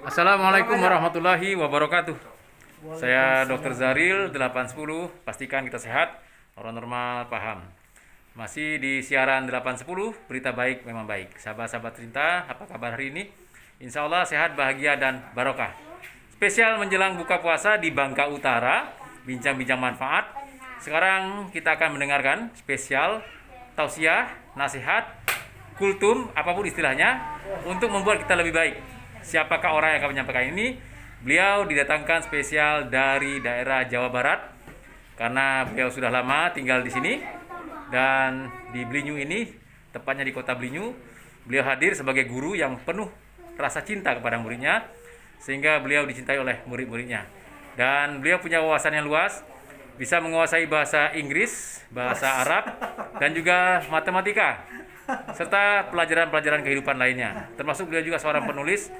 Assalamualaikum warahmatullahi wabarakatuh. Saya Dr. Zaril 810. Pastikan kita sehat, orang normal paham. Masih di siaran 810, berita baik memang baik. Sahabat-sahabat Trinta, apa kabar hari ini? Insya Allah sehat, bahagia, dan barokah. Spesial menjelang buka puasa di Bangka Utara, bincang-bincang manfaat. Sekarang kita akan mendengarkan spesial tausiah, nasihat, kultum, apapun istilahnya, untuk membuat kita lebih baik. Siapakah orang yang akan menyampaikan ini? Beliau didatangkan spesial dari daerah Jawa Barat karena beliau sudah lama tinggal di sini dan di Belinyu ini, tepatnya di kota Belinyu. Beliau hadir sebagai guru yang penuh rasa cinta kepada muridnya, sehingga beliau dicintai oleh murid-muridnya. Dan beliau punya wawasan yang luas, bisa menguasai bahasa Inggris, bahasa Arab, dan juga matematika, serta pelajaran-pelajaran kehidupan lainnya. Termasuk beliau juga seorang penulis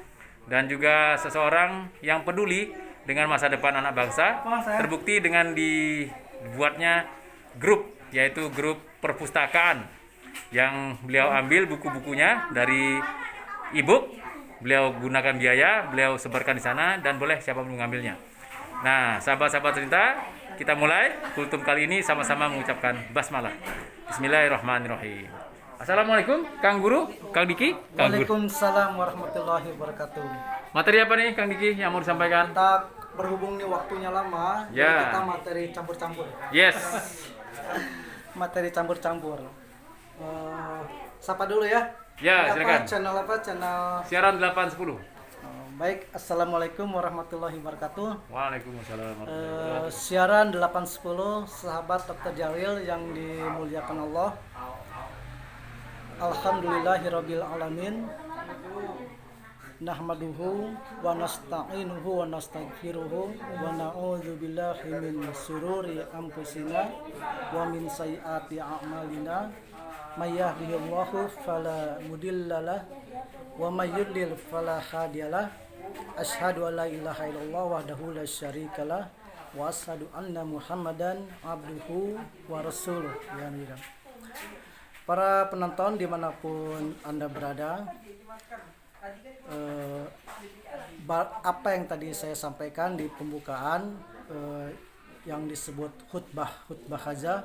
dan juga seseorang yang peduli dengan masa depan anak bangsa. Terbukti dengan dibuatnya grup, yaitu grup perpustakaan, yang beliau ambil buku-bukunya dari e-book, beliau gunakan biaya, beliau sebarkan di sana, dan boleh siapa mengambilnya. Nah, sahabat-sahabat Trinta, kita mulai kultum kali ini sama-sama mengucapkan basmalah. Bismillahirrahmanirrahim. Assalamualaikum, Kang Guru, Kang Diki. Waalaikumsalam warahmatullahi wabarakatuh. Materi apa nih, Kang Diki, yang mau disampaikan? Kita berhubung nih waktunya lama, Ya. jadi kita materi campur-campur. Yes. Materi campur-campur. Sapa dulu ya. Ya, silakan. Channel apa? Channel. Siaran 810. Baik, assalamualaikum warahmatullahi wabarakatuh. Waalaikumsalam warahmatullahi wabarakatuh. Siaran 810, sahabat Dr. Jalil yang dimuliakan Allah. Alhamdulillahirabbil alamin. Nahmaduhu wa nasta'inuhu wa nastaghfiruhu wa na'udzu billahi min syururi anfusina wa min sayyiati a'malina. May yahdihillahu fala mudhillalah wa may yudlil fala hadiyalah. Asyhadu an la ilaha illallah wahdahu la syarikalah wa asyhadu anna Muhammadan abduhu wa rasuluh. Ya amin. Para penonton dimanapun Anda berada, apa yang tadi saya sampaikan di pembukaan, yang disebut khutbah haja,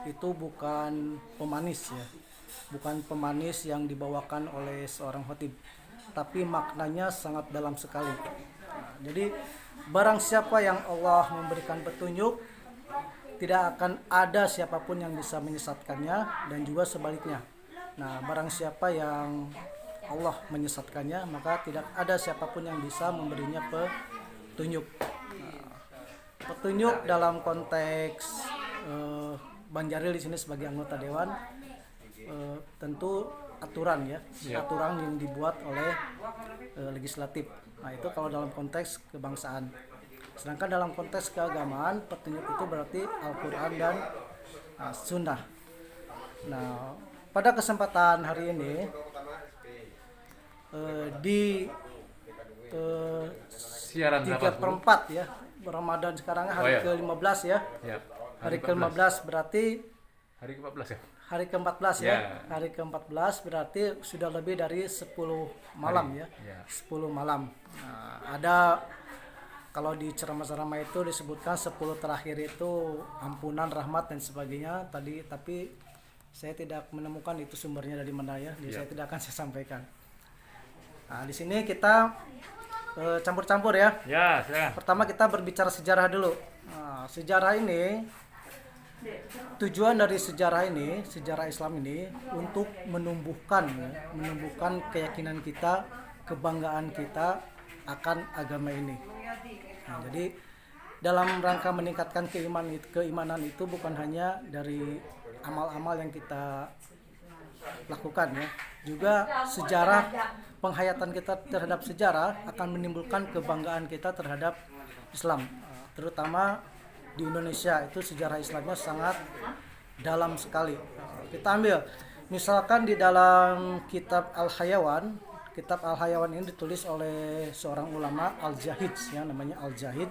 itu bukan pemanis ya, bukan pemanis yang dibawakan oleh seorang khatib, tapi maknanya sangat dalam sekali. Jadi barang siapa yang Allah memberikan petunjuk, tidak akan ada siapapun yang bisa menyesatkannya, dan juga sebaliknya. Nah, barang siapa yang Allah menyesatkannya, maka tidak ada siapapun yang bisa memberinya petunjuk. Nah, petunjuk dalam konteks Bang Jaril di sini sebagai anggota dewan, tentu aturan ya, aturan yang dibuat oleh legislatif. Nah, itu kalau dalam konteks kebangsaan. Sedangkan dalam konteks keagamaan, petunjuk itu berarti Al-Quran dan Sunnah. Nah, pada kesempatan hari ini di Siaran 3/4 ya, Ramadan sekarang hari ke-15 ya. Hari ke-15 berarti hari ke-14 ya. Hari ke-14 ya. Hari ke-14 berarti sudah lebih dari 10 malam ya. 10 malam. Nah, ada kalau di ceramah-ceramah itu disebutkan 10 terakhir itu ampunan, rahmat dan sebagainya tadi, tapi saya tidak menemukan itu sumbernya dari mana ya. Jadi saya tidak akan saya sampaikan. Nah, di sini kita campur-campur ya. Ya, silakan. Pertama kita berbicara sejarah dulu. Nah, sejarah ini, tujuan dari sejarah ini, sejarah Islam ini untuk menumbuhkan keyakinan kita, kebanggaan kita akan agama ini. Nah, jadi dalam rangka meningkatkan keimanan itu bukan hanya dari amal-amal yang kita lakukan ya, juga sejarah, penghayatan kita terhadap sejarah akan menimbulkan kebanggaan kita terhadap Islam, terutama di Indonesia itu sejarah Islamnya sangat dalam sekali. Kita ambil misalkan di dalam kitab Al-Hayawan. Kitab Al-Hayawan ini ditulis oleh seorang ulama Al-Jahid ya, namanya Al-Jahid.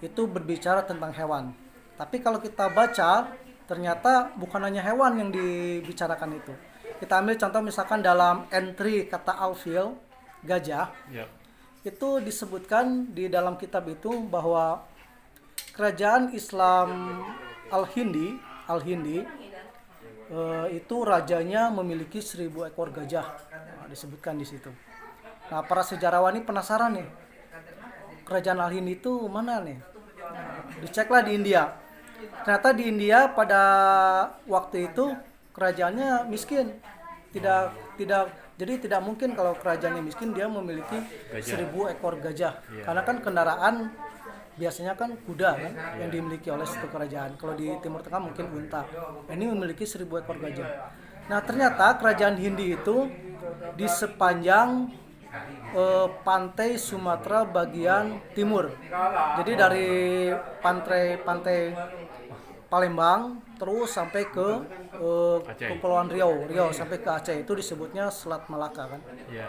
Itu berbicara tentang hewan. Tapi kalau kita baca, ternyata bukan hanya hewan yang dibicarakan itu. Kita ambil contoh misalkan dalam entry kata Alfil gajah, Ya. itu disebutkan di dalam kitab itu bahwa kerajaan Islam Al-Hindi itu rajanya memiliki 1000 ekor gajah. Nah, disebutkan di situ. Nah, para sejarawan ini penasaran nih, kerajaan Al-Hindi itu mana nih? Diceklah di India. Ternyata di India pada waktu itu kerajaannya miskin. Jadi tidak mungkin kalau kerajaannya miskin dia memiliki Gajah. 1000 ekor gajah. Iya. Karena kan kendaraan biasanya kan kuda kan yang dimiliki oleh satu kerajaan. Kalau di Timur Tengah mungkin unta. Ini memiliki 1000 ekor gajah. Nah, ternyata kerajaan Hindi itu di sepanjang pantai Sumatera bagian timur. Jadi dari pantai Palembang terus sampai ke Aceh. Kepulauan Riau sampai ke Aceh, itu disebutnya Selat Malaka kan. Ya.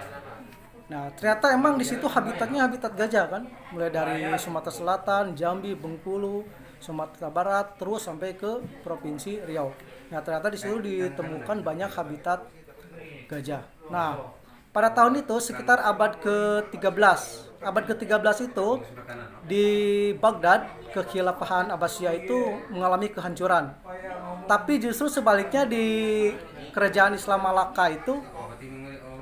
Nah, ternyata emang di situ habitatnya habitat gajah kan, mulai dari Sumatera Selatan, Jambi, Bengkulu, Sumatera Barat, terus sampai ke Provinsi Riau. Nah, ternyata di situ ditemukan banyak habitat gajah. Nah, pada tahun itu sekitar abad ke-13 itu di Baghdad kekhilafahan Abbasiyah itu mengalami kehancuran. Tapi justru sebaliknya di kerajaan Islam Malaka itu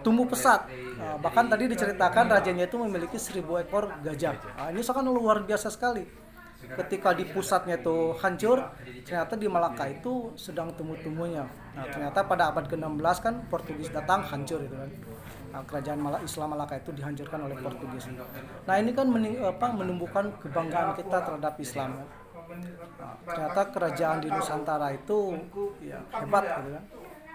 tumbuh pesat. Nah, bahkan tadi diceritakan rajanya itu memiliki 1000 ekor gajah. Nah, ini sangat luar biasa sekali. Ketika di pusatnya itu hancur, ternyata di Malaka itu sedang tumbuh-tumbuhnya. Nah, ternyata pada abad ke-16 kan Portugis datang, hancur itu kan. Nah, kerajaan Islam Malaka itu dihancurkan oleh Portugis. Nah, ini kan menumbuhkan kebanggaan kita terhadap Islam kan. Nah, ternyata kerajaan di Nusantara itu ya hebat gitu kan.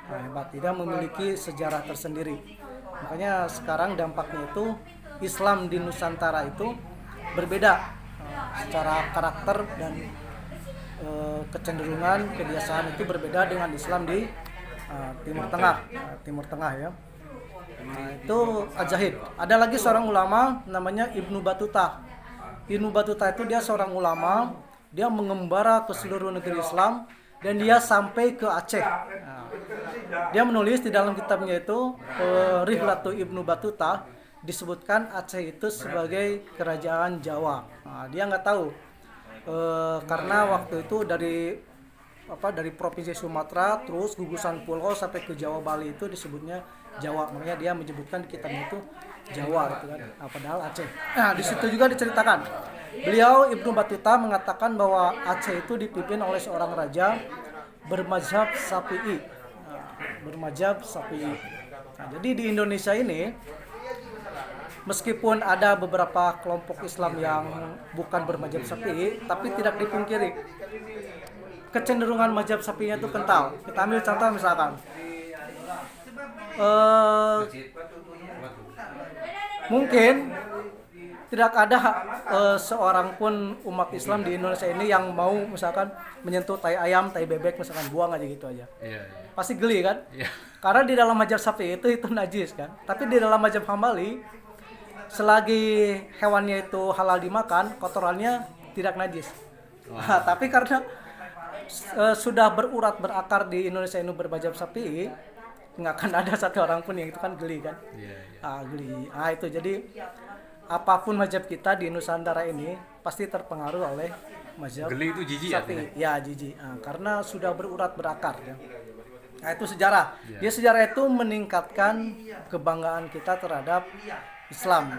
Nah, hebat, tidak memiliki sejarah tersendiri. Makanya sekarang dampaknya itu Islam di Nusantara itu berbeda secara karakter dan kecenderungan kebiasaan itu berbeda dengan Islam di Timur Tengah ya. Nah, itu ajaib. Ada lagi seorang ulama namanya Ibnu Battuta. Ibnu Battuta itu dia seorang ulama, dia mengembara ke seluruh negeri Islam dan dia sampai ke Aceh. Nah, dia menulis di dalam kitabnya itu Rihlatu Ibnu Battuta, disebutkan Aceh itu sebagai kerajaan Jawa. Nah, dia nggak tahu karena waktu itu dari provinsi Sumatera terus gugusan pulau sampai ke Jawa Bali itu disebutnya Jawa. Makanya dia menyebutkan di kitabnya itu Jawa gitu kan. Nah, padahal Aceh. Nah, di situ juga diceritakan. Beliau Ibnu Battuta mengatakan bahwa Aceh itu dipimpin oleh seorang raja bermazhab Syafi'i. Nah, jadi di Indonesia ini meskipun ada beberapa kelompok Islam yang bukan bermazhab Syafi'i, tapi tidak dipungkiri kecenderungan mazhab Syafi'inya itu kental. Kita ambil contoh misalkan mungkin tidak ada seorang pun umat Islam di Indonesia ini yang mau misalkan menyentuh tai ayam, tai bebek misalkan, buang aja gitu aja. Iya. Pasti geli kan? Iya. Karena di dalam mazhab Syafi'i itu najis kan. Tapi di dalam mazhab Hambali selagi hewannya itu halal dimakan, kotorannya tidak najis. Nah, tapi karena sudah berakar di Indonesia ini bermazhab Syafi'i, nggak akan ada satu orang pun yang itu kan geli kan. Iya. Geli. Itu jadi apapun mazhab kita di Nusantara ini pasti terpengaruh oleh mazhab Geli itu jijik Syafi'i. Ya, jijik. Karena sudah berakar ya. Nah, itu sejarah. Dia sejarah itu meningkatkan kebanggaan kita terhadap Islam.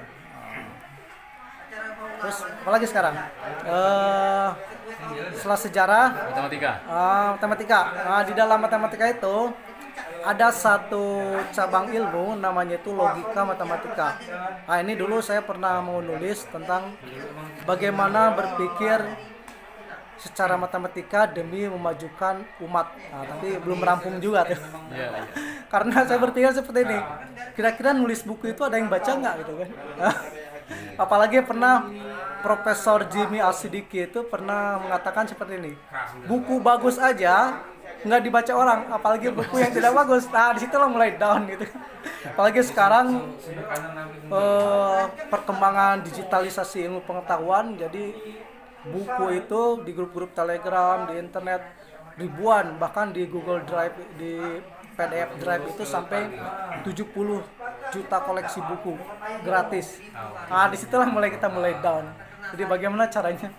Terus apalagi sekarang? Setelah sejarah, matematika. Nah, di dalam matematika itu ada satu cabang ilmu namanya itu logika matematika. Nah, ini dulu saya pernah mau nulis tentang bagaimana berpikir secara matematika demi memajukan umat. Nah, tapi belum rampung juga tuh. Iya. Karena saya berpikir seperti ini, kira-kira nulis buku itu ada yang baca nggak gitu kan. Apalagi pernah Profesor Jimmy Al-Siddiqi itu pernah mengatakan seperti ini, buku bagus aja nggak dibaca orang, apalagi buku yang tidak bagus. Nah, disitulah mulai down gitu. Apalagi sekarang perkembangan digitalisasi ilmu pengetahuan, jadi buku itu di grup-grup Telegram, di internet ribuan, bahkan di Google Drive, di PDF Drive itu sampai 70 juta koleksi buku gratis. Nah disitulah kita mulai down. Jadi bagaimana caranya?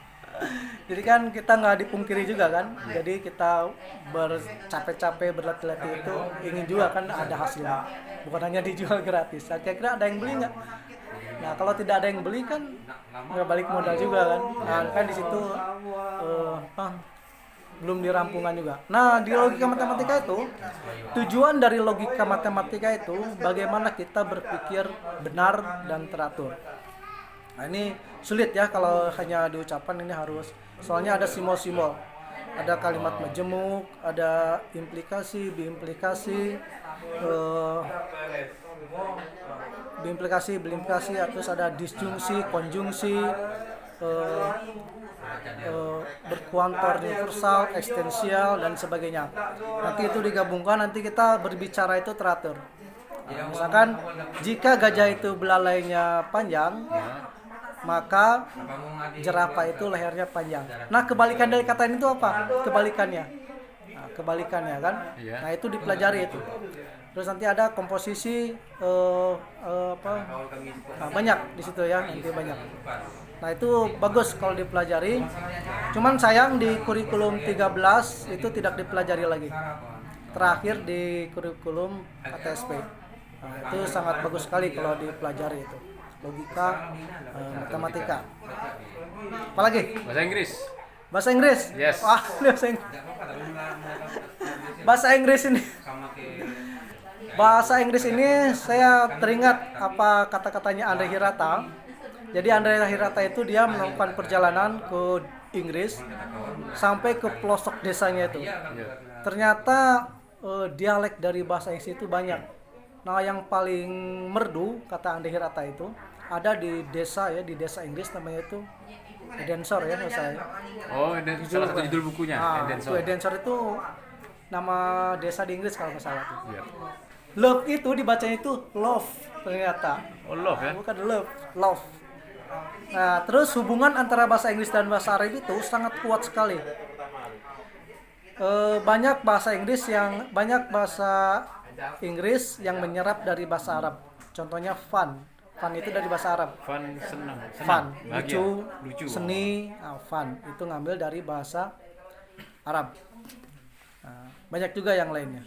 Jadi kan kita nggak dipungkiri juga kan, jadi kita bercapek-capek berlatih-latih itu ingin juga kan ada hasilnya, bukan hanya dijual gratis. Nah, kira-kira ada yang beli nggak? Nah kalau tidak ada yang beli kan nggak balik modal juga kan. Nah kan di situ belum dirampungan juga. Nah di logika matematika itu, tujuan dari logika matematika itu bagaimana kita berpikir benar dan teratur. Nah ini sulit ya kalau hanya diucapkan, ini harus, soalnya ada simbol-simbol, ada kalimat majemuk, ada implikasi, berimplikasi, terus ada disjungsi, konjungsi, berkuantor universal, ekstensial dan sebagainya. Nanti itu digabungkan, nanti kita berbicara itu teratur. Nah, misalkan jika gajah itu belalainya panjang, maka jerapah itu lehernya panjang. Nah, kebalikan dari kata ini itu apa? Kebalikannya. Nah, kebalikannya kan? Nah, itu dipelajari itu. Terus nanti ada komposisi banyak di situ ya, nanti banyak. Nah, itu bagus kalau dipelajari. Cuman sayang di kurikulum 13 itu tidak dipelajari lagi. Terakhir di kurikulum KTSP. Nah, itu sangat bagus sekali kalau dipelajari itu. Logika, matematika. Apalagi? Bahasa Inggris. Bahasa Inggris? Yes. Wah, bahasa Inggris ini. Bahasa Inggris ini saya teringat apa kata-katanya Andre Hirata. Jadi Andre Hirata itu dia melakukan perjalanan ke Inggris sampai ke pelosok desanya itu. Ternyata dialek dari bahasa Inggris itu banyak. Nah, yang paling merdu kata Andre Hirata itu ada di desa ya, di desa Inggris namanya itu Edensor ya saya. Oh, salah satu judul bukunya, Edensor. Edensor itu nama desa di Inggris kalau nggak salah tuh. Iya. Love itu dibacanya itu love ternyata. Oh, love ya. Bukan love. Nah, terus hubungan antara bahasa Inggris dan bahasa Arab itu sangat kuat sekali. Banyak bahasa Inggris yang menyerap dari bahasa Arab. Contohnya fun itu dari bahasa Arab. Fun, senang. Fun, Bahagia. lucu, seni, fun itu ngambil dari bahasa Arab. Nah, banyak juga yang lainnya.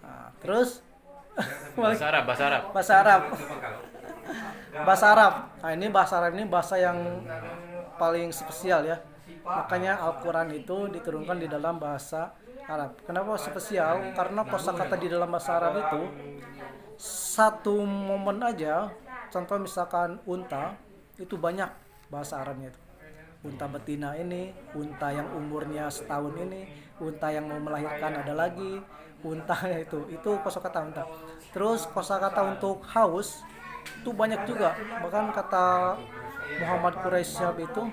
Nah, terus bahasa Arab. Bahasa Arab. Nah, ini bahasa Arab ini bahasa yang paling spesial ya. Makanya Al-Quran itu diturunkan di dalam bahasa Arab. Kenapa spesial? Karena kosakata di dalam bahasa Arab itu satu momen aja, contoh misalkan unta, itu banyak bahasa Arabnya itu. Unta betina ini, unta yang umurnya setahun ini, unta yang mau melahirkan ada lagi, unta itu kosakata unta. Terus kosakata untuk haus itu banyak juga. Bahkan kata Muhammad Quraisyab itu,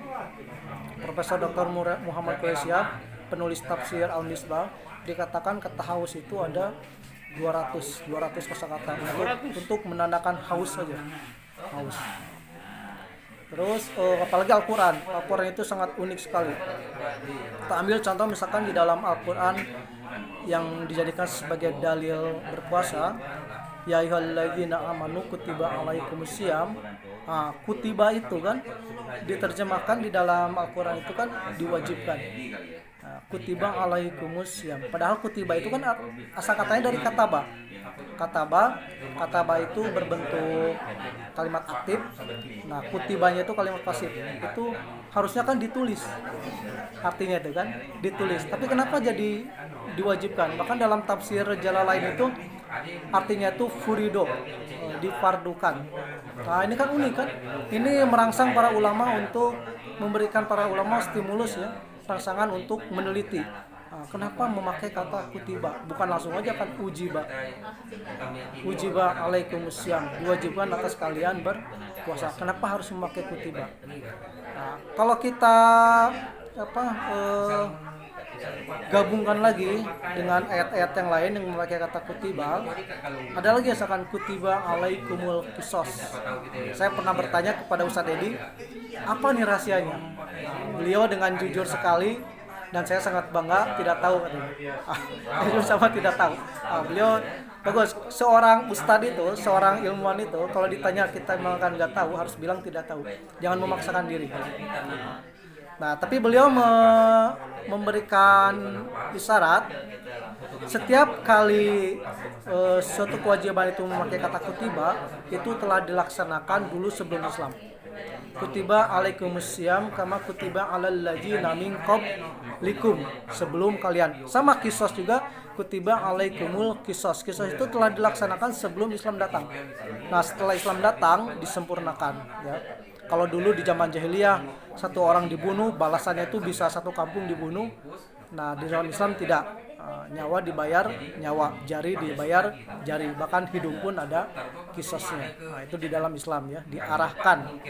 Profesor Dr. Muhammad Quraisyab, penulis tafsir Al-Misbah, dikatakan kata haus itu ada 200 kosakata untuk menandakan haus saja. Haus. Terus apalagi Al-Quran itu sangat unik sekali. Kita ambil contoh misalkan di dalam Al-Quran yang dijadikan sebagai dalil berpuasa, ya ayyuhalladzina amanu kutiba alaikumusiyam. Nah, kutiba itu kan diterjemahkan di dalam Al-Quran itu kan diwajibkan. Nah, kutiba alaikumusiyam. Padahal kutiba itu kan asal katanya dari kataba. Kataba itu berbentuk kalimat aktif. Nah, kutibanya itu kalimat pasif. Itu harusnya kan ditulis. Artinya itu kan ditulis. Tapi kenapa jadi diwajibkan? Bahkan dalam tafsir Jalalain itu artinya itu furido, difardukan. Nah, ini kan unik kan? Ini merangsang para ulama untuk memberikan para ulama stimulus ya, rangsangan untuk meneliti. Nah, kenapa memakai kata kutiba? Bukan langsung aja kan ujiba alaikumusiyam, diwajibkan atas kalian berpuasa. Kenapa harus memakai kutiba? Nah, kalau kita gabungkan lagi dengan ayat-ayat yang lain yang memakai kata kutiba, ada lagi misalkan kutiba alaikumul qisos. Saya pernah bertanya kepada Ustadz Edi, apa nih rahasianya? Beliau dengan jujur sekali dan saya sangat bangga tidak tahu katanya. Sama tidak tahu. Beliau bagus. Seorang ustadz itu, seorang ilmuwan itu, kalau ditanya kita memang nggak tahu, harus bilang tidak tahu. Jangan memaksakan diri. Nah, tapi beliau memberikan isyarat setiap kali suatu kewajiban itu memakai kata kutiba itu telah dilaksanakan dulu sebelum Islam. Kutiba alaikumusiyam kama kutiba alal ladzina min qablikum, sebelum kalian. Sama kisos juga, kutiba alaikumul kisos. Kisos itu telah dilaksanakan sebelum Islam datang. Nah, setelah Islam datang disempurnakan ya. Kalau dulu di zaman jahiliyah satu orang dibunuh, balasannya itu bisa satu kampung dibunuh. Nah, di zaman Islam tidak. Nyawa dibayar nyawa, jari dibayar jari, bahkan hidung pun ada kisosnya. Nah, itu di dalam Islam ya, diarahkan.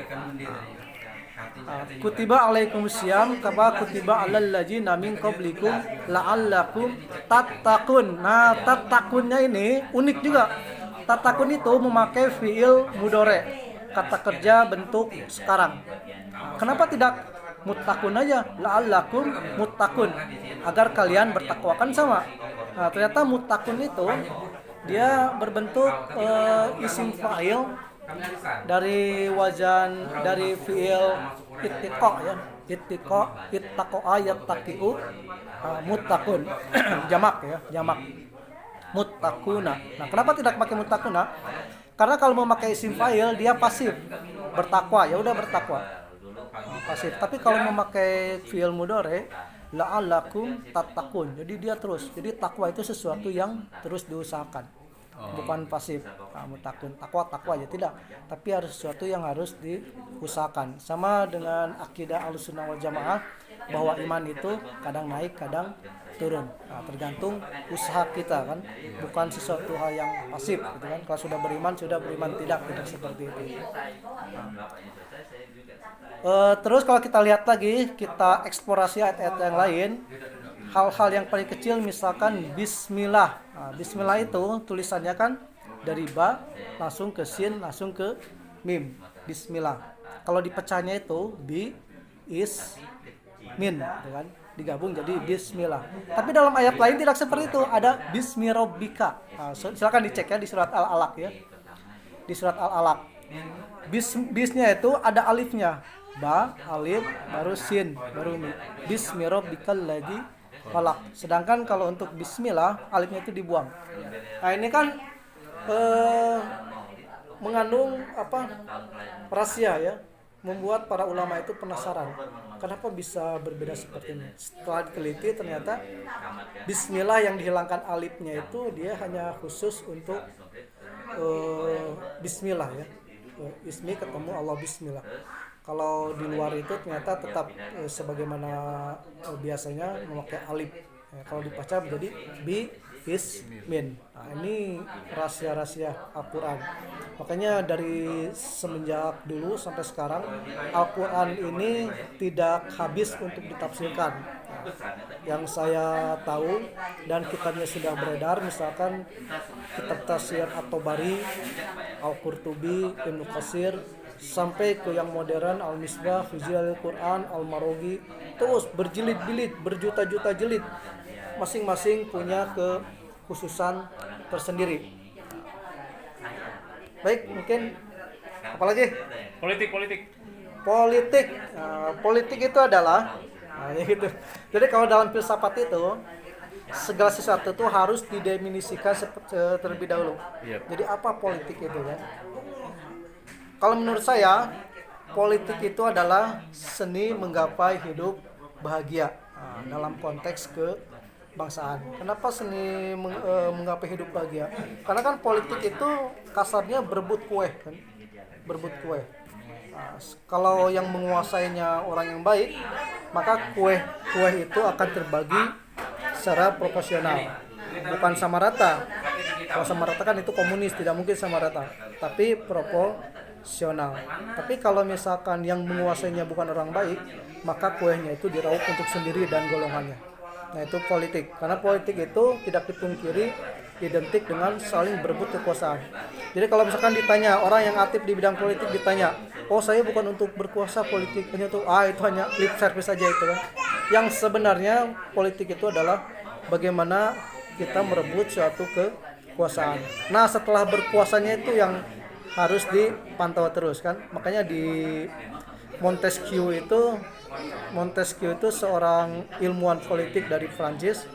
Kutiba alaikumusiyam kama kutiba alal ladzina min qablikum la'allakum tattaqun. Nah, tattakunnya ini unik juga. Tattaqun itu memakai fiil mudhari, kata kerja bentuk sekarang. Kenapa tidak muttaqun aja? La'allakum muttaqun, agar kalian bertakwa, kan sama. Nah, ternyata muttaqun itu dia berbentuk isim fa'il dari wazan dari fiil ittiqa ya. Ittaqaa yattaqiu, muttaqun. Jamak ya, jamak. Muttaquna. Nah, kenapa tidak pakai muttaquna? Karena kalau memakai isim fa'il dia pasif, bertakwa, ya udah bertakwa. Pasif. Tapi kalau memakai fi'il mudhari, la'allakum tattaqun. Jadi dia terus. Jadi takwa itu sesuatu yang terus diusahakan. Bukan pasif. Muttaqun. Takwa aja tidak. Tapi harus sesuatu yang harus diusahakan. Sama dengan akidah Ahlussunnah wal Jamaah bahwa iman itu kadang naik, kadang turun. Nah, tergantung usaha kita kan, bukan sesuatu hal yang pasif gitu kan. Kalau sudah beriman tidak seperti itu. Terus kalau kita lihat lagi, kita eksplorasi ayat-ayat yang lain, hal-hal yang paling kecil misalkan bismillah. Nah, bismillah itu tulisannya kan dari ba langsung ke sin langsung ke mim. Bismillah. Kalau dipecahnya itu bi is min gitu kan, digabung jadi bismillah. Tapi dalam ayat lain tidak seperti itu, ada bismi rabbika. Nah, silakan dicek ya di surat Al-Alaq ya. Di surat Al-Alaq. Bisnya itu ada alifnya. Ba, alif, baru sin, baru mim. Bismi rabbikal ladzi khalaq. Sedangkan kalau untuk bismillah alifnya itu dibuang. Nah, ini kan mengandung rahasia ya. Membuat para ulama itu penasaran kenapa bisa berbeda seperti ini. Setelah diteliti ternyata bismillah yang dihilangkan alifnya itu dia hanya khusus untuk bismillah ya. Ismi ketemu Allah bismillah. Kalau di luar itu ternyata tetap sebagaimana biasanya memakai alif. Kalau dibaca menjadi bi is min. Nah, ini rahasia-rahasia Al-Quran. Makanya dari semenjak dulu sampai sekarang Al-Quran ini tidak habis untuk ditafsirkan. Yang saya tahu dan kitabnya sudah beredar, misalkan kitab tafsir At-Tabari, Al-Qurtubi, Ibnu Katsir, sampai ke yang modern Al-Misbah, Fizil Al-Quran, Al-Maroghi, terus berjilid-jilid, berjuta-juta jilid. Masing-masing punya kekhususan tersendiri. Baik, mungkin apalagi? Politik itu adalah gitu. Jadi kalau dalam filsafat itu segala sesuatu itu harus didefinisikan terlebih dahulu. Jadi apa politik itu kan? Kalau menurut saya politik itu adalah seni menggapai hidup bahagia dalam konteks kebangsaan. Kenapa seni menggapai hidup bahagia? Karena kan politik itu kasarnya berebut kue kan, berebut kue. Kalau yang menguasainya orang yang baik, maka kue itu akan terbagi secara proporsional, bukan sama rata. Kalau sama rata kan itu komunis, tidak mungkin sama rata, tapi proporsional. Tapi kalau misalkan yang menguasainya bukan orang baik, maka kuenya itu diraup untuk sendiri dan golongannya. Nah, itu politik. Karena politik itu tidak dipungkiri identik dengan saling berebut kekuasaan. Jadi kalau misalkan ditanya orang yang aktif di bidang politik, ditanya, oh saya bukan untuk berkuasa, politik hanya itu hanya lip service saja itu kan. yang sebenarnya politik itu adalah bagaimana kita merebut suatu kekuasaan. Nah, setelah berkuasanya itu yang harus dipantau terus kan. Makanya di Montesquieu itu seorang ilmuwan politik dari Prancis.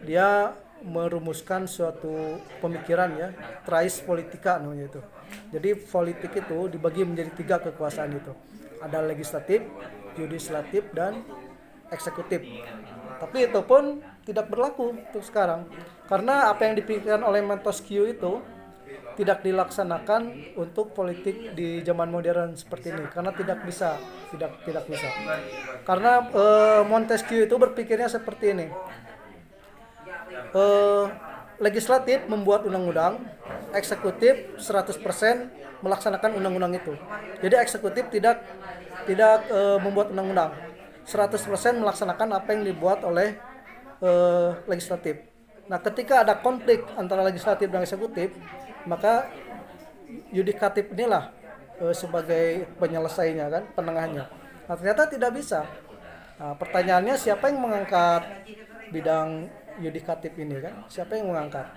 Dia merumuskan suatu pemikiran ya, Tres Politica namanya itu. Jadi politik itu dibagi menjadi 3 kekuasaan itu. Ada legislatif, yudikatif, dan eksekutif. Tapi itu pun tidak berlaku untuk sekarang. Karena apa yang dipikirkan oleh Montesquieu itu tidak dilaksanakan untuk politik di zaman modern seperti ini, karena tidak bisa. Karena Montesquieu itu berpikirnya seperti ini. Legislatif membuat undang-undang, eksekutif 100% melaksanakan undang-undang itu. Jadi eksekutif tidak membuat undang-undang, 100% melaksanakan apa yang dibuat oleh legislatif. Nah, ketika ada konflik antara legislatif dan eksekutif, maka yudikatif inilah sebagai penyelesainya kan, penengahnya. Nah, ternyata tidak bisa. Nah, pertanyaannya siapa yang mengangkat bidang yudikatif ini kan? Siapa yang mengangkat?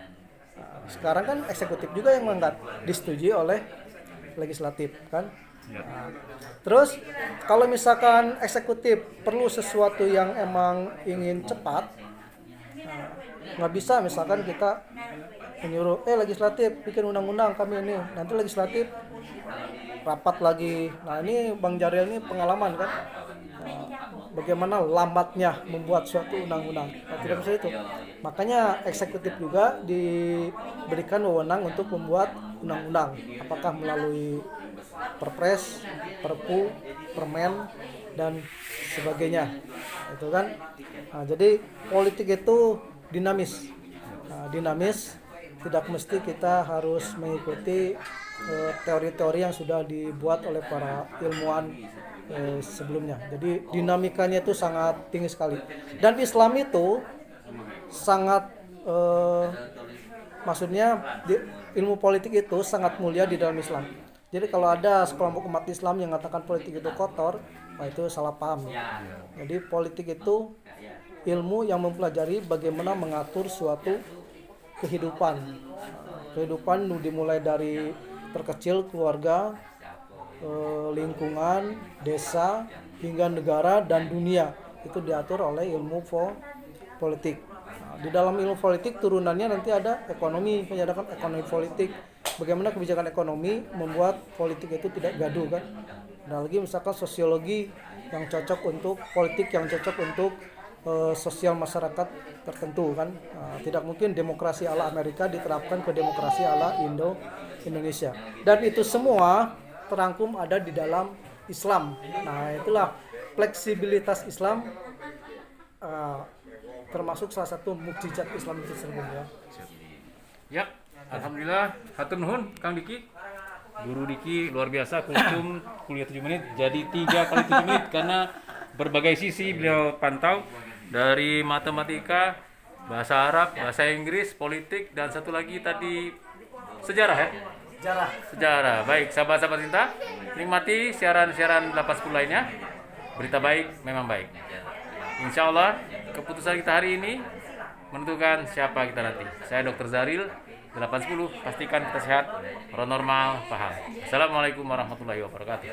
Nah, sekarang kan eksekutif juga yang mengangkat, disetujui oleh legislatif kan? Nah, terus kalau misalkan eksekutif perlu sesuatu yang emang ingin cepat, nggak bisa misalkan kita menyuruh legislatif bikin undang-undang kami ini, nanti legislatif rapat lagi. Nah, ini Bang Jaril ini pengalaman kan, bagaimana lambatnya membuat suatu undang-undang. Nah, tidak bisa itu. Makanya eksekutif juga diberikan wewenang untuk membuat undang-undang, apakah melalui perpres, perpu, permen, dan sebagainya. Itu kan. Nah, jadi politik itu dinamis. Dinamis, tidak mesti kita harus mengikuti teori-teori yang sudah dibuat oleh para ilmuwan sebelumnya. Jadi dinamikanya itu sangat tinggi sekali. Dan Islam itu sangat maksudnya ilmu politik itu sangat mulia di dalam Islam. Jadi kalau ada sekelompok umat Islam yang mengatakan politik itu kotor, nah itu salah paham. Jadi politik itu ilmu yang mempelajari bagaimana mengatur suatu kehidupan dimulai dari terkecil, keluarga, lingkungan, desa, hingga negara dan dunia. Itu diatur oleh ilmu politik. Nah, di dalam ilmu politik turunannya nanti ada ekonomi, penyadapan ekonomi politik. Bagaimana kebijakan ekonomi membuat politik itu tidak gaduh kan. Nah, lagi misalkan sosiologi yang cocok untuk politik, yang cocok untuk sosial masyarakat tertentu kan. Nah, tidak mungkin demokrasi ala Amerika diterapkan ke demokrasi ala Indonesia. Dan itu semua terangkum ada di dalam Islam. Nah, itulah fleksibilitas Islam, termasuk salah satu mukjizat Islam itu sendiri ya. Ya, alhamdulillah, hatur nuhun Kang Diki. Guru Diki luar biasa, kultum kuliah 7 menit jadi 3 kali 7 menit karena berbagai sisi beliau pantau, dari matematika, bahasa Arab, bahasa Inggris, politik, dan satu lagi tadi sejarah ya. Sejarah. Baik, sahabat-sahabat cinta, nikmati siaran-siaran 810 lainnya. Berita baik memang baik. Insya Allah keputusan kita hari ini menentukan siapa kita nanti. Saya Dr. Zaril 810, pastikan kita sehat, normal, paham. Assalamualaikum warahmatullahi wabarakatuh.